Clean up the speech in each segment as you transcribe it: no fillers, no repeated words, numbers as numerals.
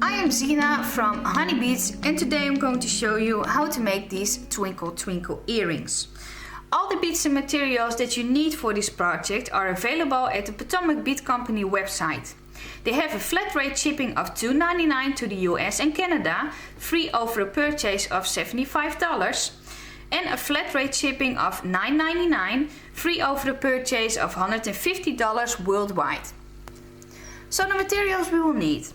I am Zina from PotomacBeads and today I'm going to show you how to make these Twinkle Twinkle earrings. All the beads and materials that you need for this project are available at the PotomacBeads company website. They have a flat rate shipping of $2.99 to the US and Canada, free over a purchase of $75, and a flat rate shipping of $9.99, free over a purchase of $150 worldwide. So the materials we will need.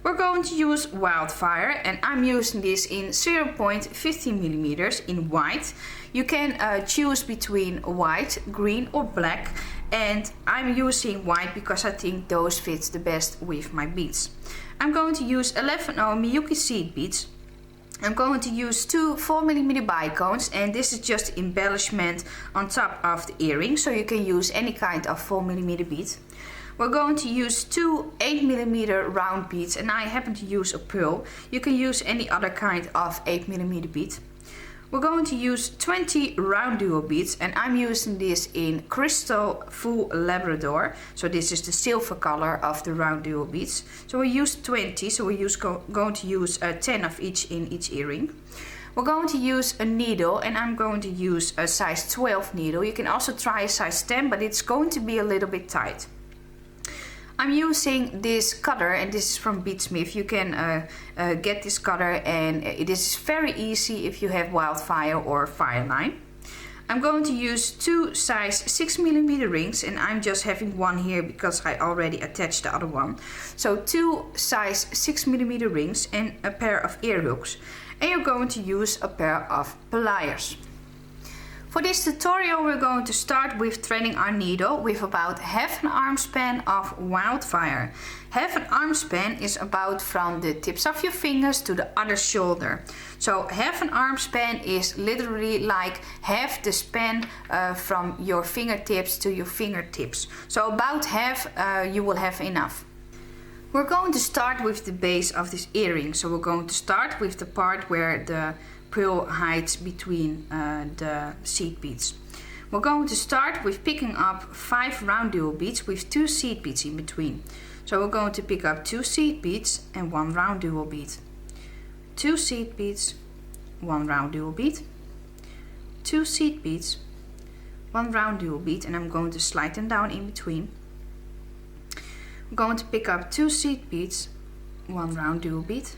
We're going to use wildfire and I'm using this in 0.15 millimeters in white. You can choose between white, green or black, and I'm using white because I think those fit the best with my beads. I'm going to use 11 Miyuki seed beads. I'm going to use two 4mm bicones, and this is just embellishment on top of the earring, so you can use any kind of 4mm bead. We're going to use two 8mm round beads, and I happen to use a pearl. You can use any other kind of 8mm bead. We're going to use 20 RounDuo beads, and I'm using this in Crystal Full Labrador. So this is the silver color of the RounDuo beads. So we use 20, so we're going to use 10 of each in each earring. We're going to use a needle, and I'm going to use a size 12 needle. You can also try a size 10, but it's going to be a little bit tight. I'm using this cutter, and this is from Beadsmith. You can get this cutter, and it is very easy if you have wildfire or fireline. I'm going to use two size 6mm rings, and I'm just having one here because I already attached the other one. So two size 6mm rings and a pair of ear hooks. And you're going to use a pair of pliers. For this tutorial we're going to start with threading our needle with about half an arm span of wildfire. Half an arm span is about from the tips of your fingers to the other shoulder. So half an arm span is literally like half the span from your fingertips to your fingertips. So about half you will have enough. We're going to start with the base of this earring. So we're going to start with the part where the pearl hides between the seed beads. We're going to start with picking up 5 RounDuo beads with 2 seed beads in between. So we're going to pick up 2 seed beads and 1 RounDuo bead. 2 seed beads, 1 RounDuo bead, 2 seed beads, 1 RounDuo bead, and I'm going to slide them down in between. I'm going to pick up 2 seed beads, 1 RounDuo bead,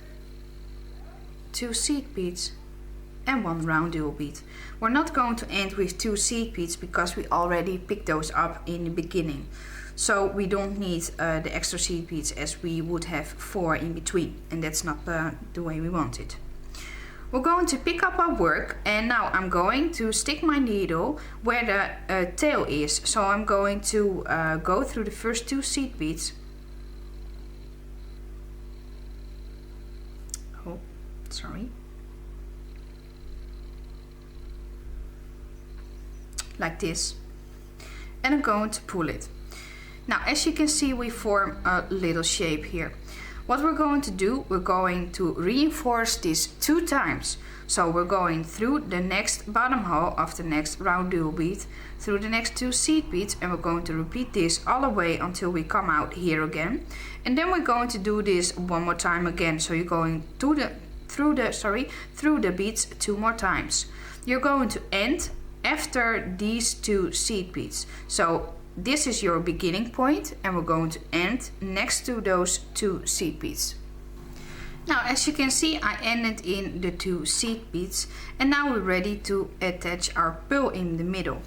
2 seed beads, and 1 RounDuo bead. We're not going to end with 2 seed beads because we already picked those up in the beginning. So we don't need the extra seed beads, as we would have 4 in between, and that's not the way we want it. We're going to pick up our work, and now I'm going to stick my needle where the tail is. So I'm going to go through the first 2 seed beads. Oh, sorry. Like this, and I'm going to pull it. Now as you can see, we form a little shape here. What we're going to do, we're going to reinforce this 2 times. So we're going through the next bottom hole of the next RounDuo bead, through the next 2 seed beads, and we're going to repeat this all the way until we come out here again. And then we're going to do this one more time again. So you're going through the beads 2 more times. You're going to end after these 2 seed beads. So this is your beginning point, and we're going to end next to those 2 seed beads. Now as you can see, I ended in the 2 seed beads, and now we're ready to attach our pearl in the middle.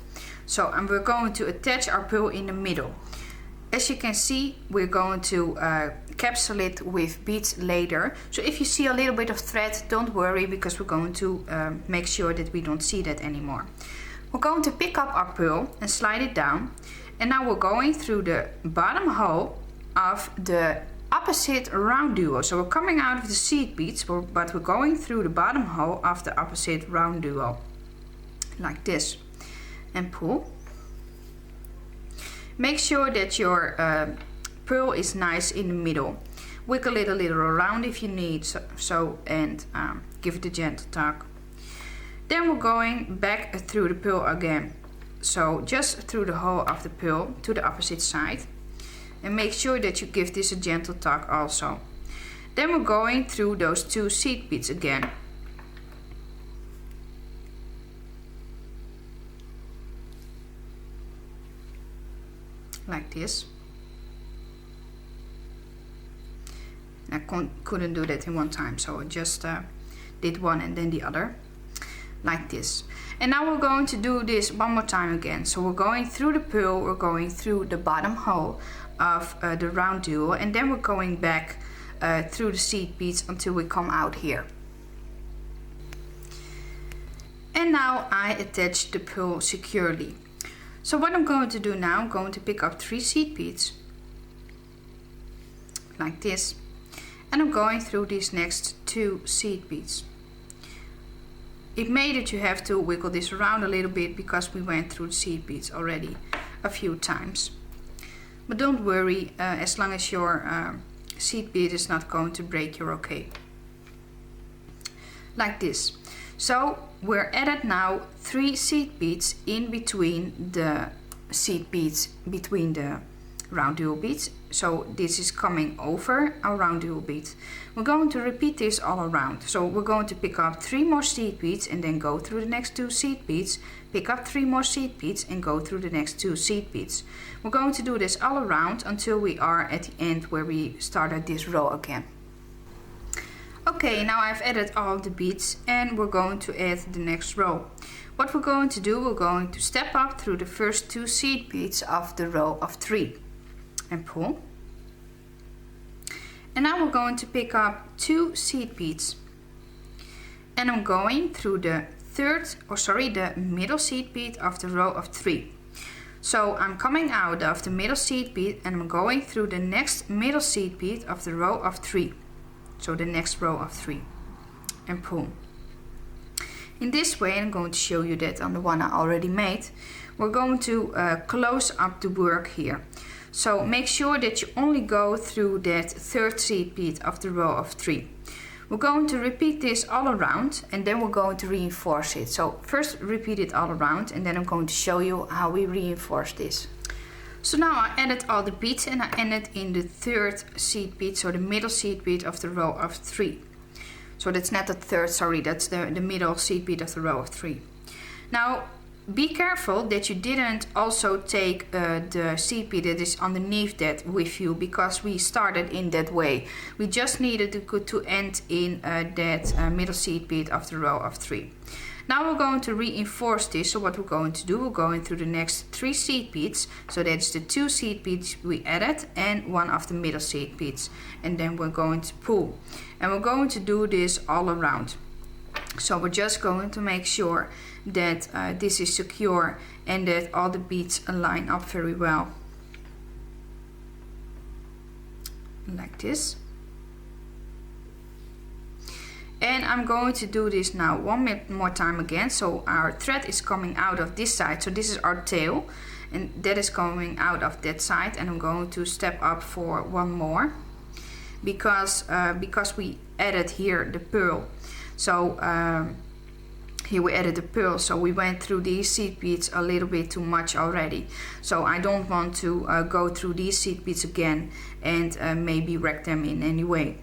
So we're going to attach our pearl in the middle. As you can see, we're going to capsule it with beads later. So if you see a little bit of thread, don't worry, because we're going to make sure that we don't see that anymore. We're going to pick up our pearl and slide it down, and now we're going through the bottom hole of the opposite RounDuo. So we're coming out of the seed beads, but we're going through the bottom hole of the opposite RounDuo, like this, and pull. Make sure that your pearl is nice in the middle. Wiggle it a little around if you need and give it a gentle tug. Then we're going back through the pearl again. So just through the hole of the pearl to the opposite side. And make sure that you give this a gentle tug also. Then we're going through those 2 seed beads again. Like this. I couldn't do that in one time, so I just did one and then the other, like this. And now we're going to do this one more time again. So we're going through the pearl, we're going through the bottom hole of the RounDuo, and then we're going back through the seed beads until we come out here. And now I attach the pearl securely. So what I'm going to do now, I'm going to pick up 3 seed beads, like this. And I'm going through these next 2 seed beads. It may that you have to wiggle this around a little bit because we went through the seed beads already a few times. But don't worry, as long as your seed bead is not going to break, you're okay. Like this. So we're added now 3 seed beads in between the seed beads, between the RounDuo beads. So this is coming over our RounDuo bead. We're going to repeat this all around. So we're going to pick up 3 more seed beads and then go through the next 2 seed beads, pick up 3 more seed beads and go through the next 2 seed beads. We're going to do this all around until we are at the end where we started this row again. Okay, now I've added all the beads and we're going to add the next row. What we're going to do, we're going to step up through the first 2 seed beads of the row of 3 and pull. And now we're going to pick up 2 seed beads. And I'm going through the the middle seed bead of the row of 3. So I'm coming out of the middle seed bead and I'm going through the next middle seed bead of the row of 3. So the next row of 3 and pull. In this way, I'm going to show you that on the one I already made, we're going to close up the work here. So make sure that you only go through that 3rd seed bead of the row of 3. We're going to repeat this all around and then we're going to reinforce it. So first repeat it all around and then I'm going to show you how we reinforce this. So now I added all the beads and I ended in the 3rd seed bead, so the middle seed bead of the row of 3. So that's not the 3rd, sorry, that's the middle seed bead of the row of 3. Now be careful that you didn't also take the seed bead that is underneath that with you, because we started in that way. We just needed to end in that middle seed bead of the row of 3. Now we're going to reinforce this. So what we're going to do, we're going through the next 3 seed beads. So that's the 2 seed beads we added and 1 of the middle seed beads. And then we're going to pull. And we're going to do this all around. So we're just going to make sure that this is secure and that all the beads align up very well. Like this. And I'm going to do this now one more time again. So our thread is coming out of this side. So this is our tail and that is coming out of that side. And I'm going to step up for one more because we added here the pearl. So here we added the pearl. So we went through these seed beads a little bit too much already. So I don't want to go through these seed beads again and maybe wreck them in any way.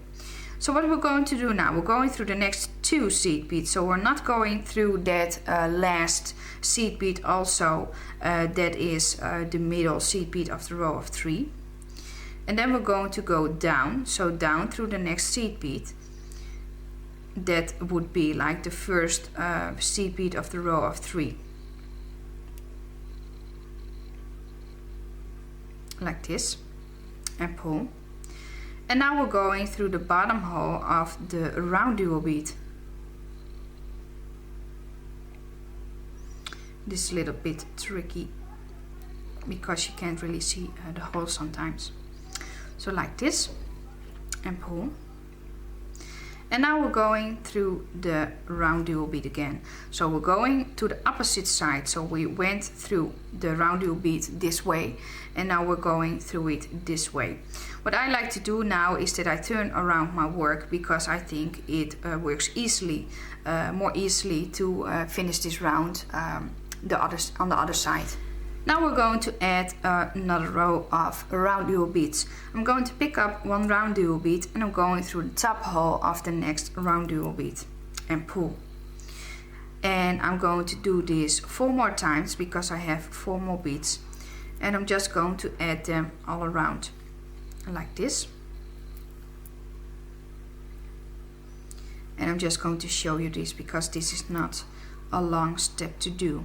So what we're going to do now, we're going through the next 2 seed beads. So we're not going through that last seed bead also, that is the middle seed bead of the row of 3. And then we're going to go down, so down through the next seed bead. That would be like the first seed bead of the row of 3. Like this, and pull. And now we're going through the bottom hole of the RounDuo bead. This is a little bit tricky because you can't really see the hole sometimes. So like this, and pull. And now we're going through the RounDuo bead again. So we're going to the opposite side. So we went through the RounDuo bead this way and now we're going through it this way. What I like to do now is that I turn around my work because I think it works easily, more easily to finish this round on the other side. Now we're going to add another row of RounDuo beads. I'm going to pick up one RounDuo bead and I'm going through the top hole of the next RounDuo bead and pull. And I'm going to do this 4 more times because I have 4 more beads. And I'm just going to add them all around like this. And I'm just going to show you this because this is not a long step to do.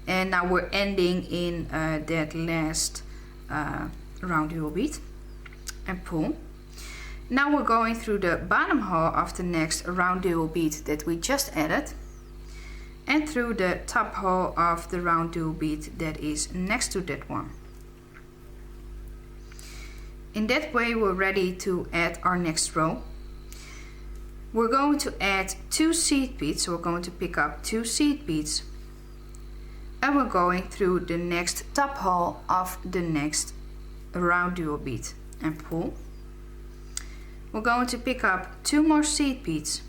And now we're ending in that last RounDuo bead and pull. Now we're going through the bottom hole of the next RounDuo bead that we just added and through the top hole of the RounDuo bead that is next to that one. In that way we're ready to add our next row. We're going to add 2 seed beads, so we're going to pick up 2 seed beads and we're going through the next top hole of the next RounDuo bead and pull. We're going to pick up 2 more seed beads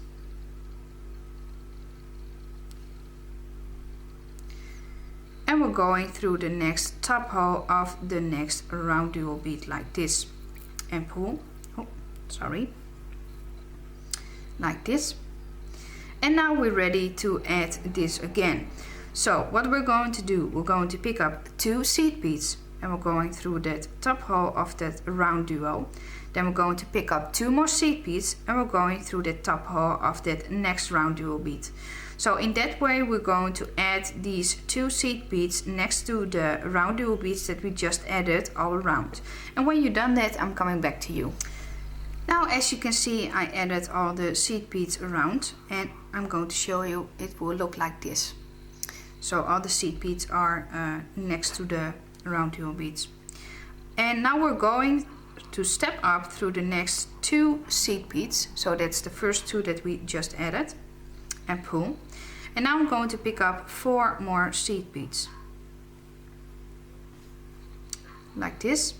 and we're going through the next top hole of the next RounDuo bead like this and pull. Like this. And now we're ready to add this again. So what we're going to do, we're going to pick up 2 seed beads and we're going through that top hole of that RounDuo. Then we're going to pick up 2 more seed beads and we're going through the top hole of that next RounDuo bead. So in that way we're going to add these 2 seed beads next to the RounDuo beads that we just added all around. And when you've done that, I'm coming back to you. Now as you can see, I added all the seed beads around and I'm going to show you it will look like this. So all the seed beads are next to the RounDuo beads. And now we're going to step up through the next 2 seed beads. So that's the first 2 that we just added and pull. And now I'm going to pick up 4 more seed beads like this.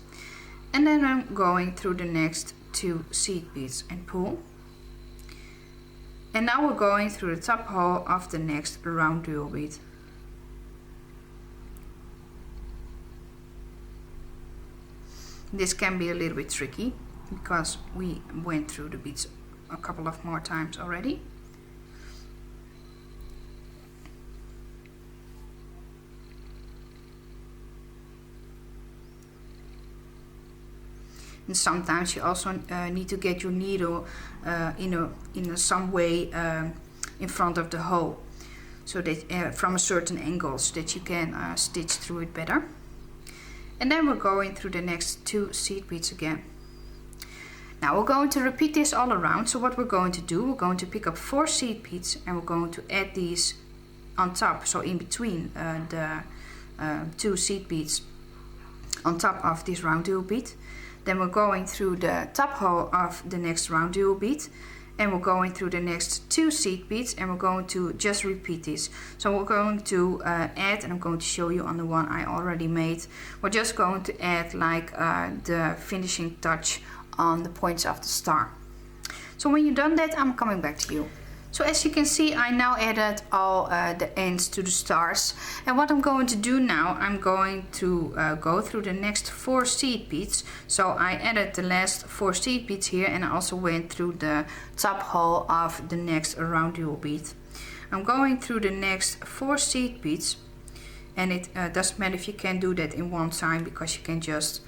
And then I'm going through the next 2 seed beads and pull. And now we're going through the top hole of the next RounDuo bead. This can be a little bit tricky because we went through the beads a couple of more times already. And sometimes you also need to get your needle in some way in front of the hole, so that from a certain angle, so that you can stitch through it better. And then we're going through the next 2 seed beads again. Now we're going to repeat this all around. So what we're going to do, we're going to pick up 4 seed beads and we're going to add these on top, so in between the 2 seed beads on top of this RounDuo bead. Then we're going through the top hole of the next RounDuo bead and we're going through the next 2 seed beads and we're going to just repeat this. So we're going to add, and I'm going to show you on the one I already made, we're just going to add like the finishing touch on the points of the star. So when you've done that, I'm coming back to you. So as you can see, I now added all the ends to the stars, and what I'm going to do now, I'm going to go through the next 4 seed beads. So I added the last 4 seed beads here, and I also went through the top hole of the next RounDuo bead. I'm going through the next 4 seed beads, and it doesn't matter if you can do that in one time because you can just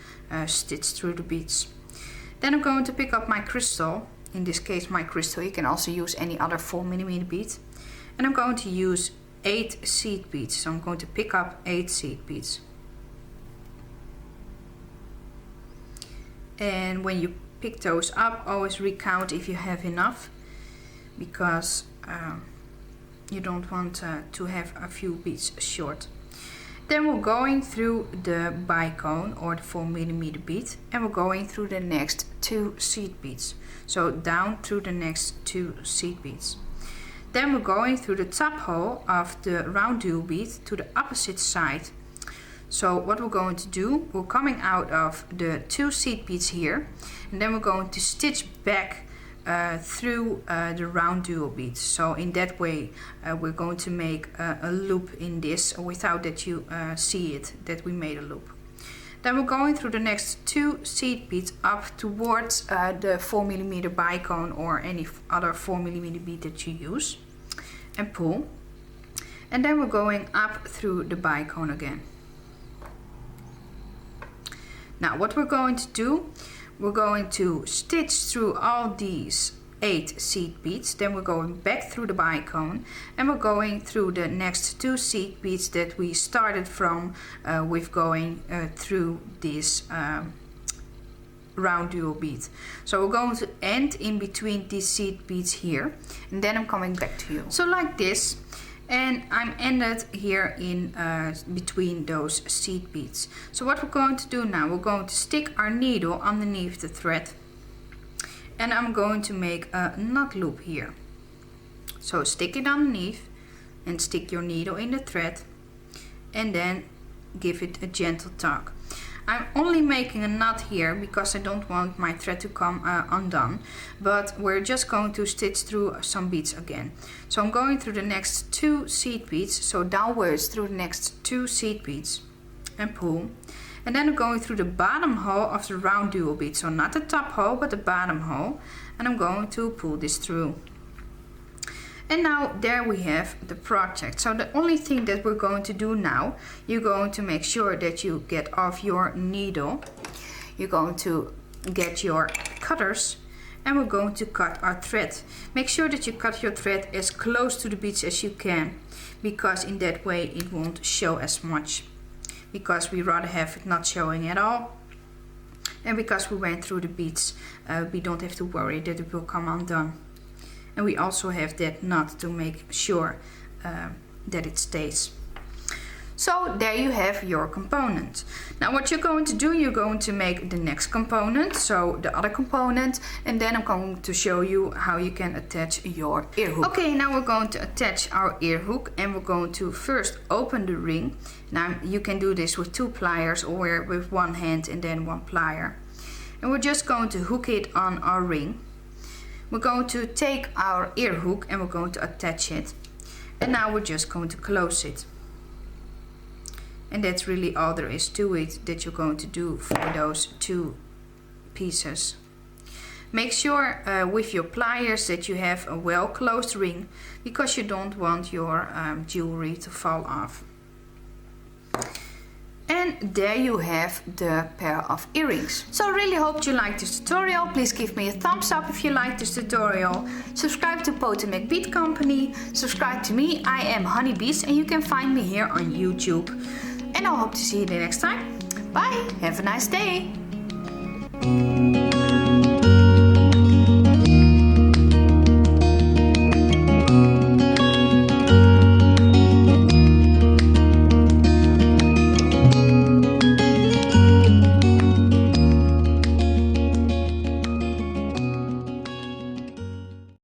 stitch through the beads. Then I'm going to pick up my crystal. In this case my crystal, you can also use any other 4mm bead, and I'm going to use 8 seed beads. So I'm going to pick up 8 seed beads, and when you pick those up, always recount if you have enough, because you don't want to have a few beads short. Then we're going through the bicone or the 4mm bead, and we're going through the next 2 seed beads. So down through the next 2 seed beads. Then we're going through the top hole of the RounDuo bead to the opposite side. So what we're going to do, we're coming out of the 2 seed beads here, and then we're going to stitch back through the RounDuo bead. So in that way we're going to make a loop in this without that you see it, that we made a loop. Then we're going through the next 2 seed beads up towards the 4mm bicone or any other 4mm bead that you use, and pull. And then we're going up through the bicone again. Now what we're going to do, we're going to stitch through all these 8 seed beads, then we're going back through the bicone, and we're going through the next 2 seed beads that we started from with going through this RounDuo bead. So we're going to end in between these seed beads here, and then I'm coming back to you. So like this. And I'm ended here in between those seed beads. So what we're going to do now, we're going to stick our needle underneath the thread, and I'm going to make a knot loop here. So stick it underneath and stick your needle in the thread, and then give it a gentle tug. I'm only making a knot here because I don't want my thread to come undone, but we're just going to stitch through some beads again. So I'm going through the next 2 seed beads, so downwards through the next 2 seed beads, and pull. And then I'm going through the bottom hole of the RounDuo bead, so not the top hole but the bottom hole, and I'm going to pull this through. And now there we have the project. So the only thing that we're going to do now, you're going to make sure that you get off your needle. You're going to get your cutters, and we're going to cut our thread. Make sure that you cut your thread as close to the beads as you can, because in that way it won't show as much. Because we rather have it not showing at all. And because we went through the beads, we don't have to worry that it will come undone. And we also have that knot to make sure that it stays. So there you have your component. Now what you're going to do, you're going to make the next component, so the other component, and then I'm going to show you how you can attach your ear hook. Okay, now we're going to attach our ear hook, and we're going to first open the ring. Now you can do this with 2 pliers or with 1 hand and then 1 plier. And we're just going to hook it on our ring. We're going to take our ear hook and we're going to attach it, and now we're just going to close it. And that's really all there is to it that you're going to do for those 2 pieces. Make sure with your pliers that you have a well closed ring, because you don't want your jewelry to fall off. And there you have the pair of earrings. So I really hope you liked this tutorial. Please give me a thumbs up if you liked this tutorial. Subscribe to PotomacBeads Company. Subscribe to me. I am HoneyBeads, and you can find me here on YouTube. And I hope to see you the next time. Bye. Have a nice day.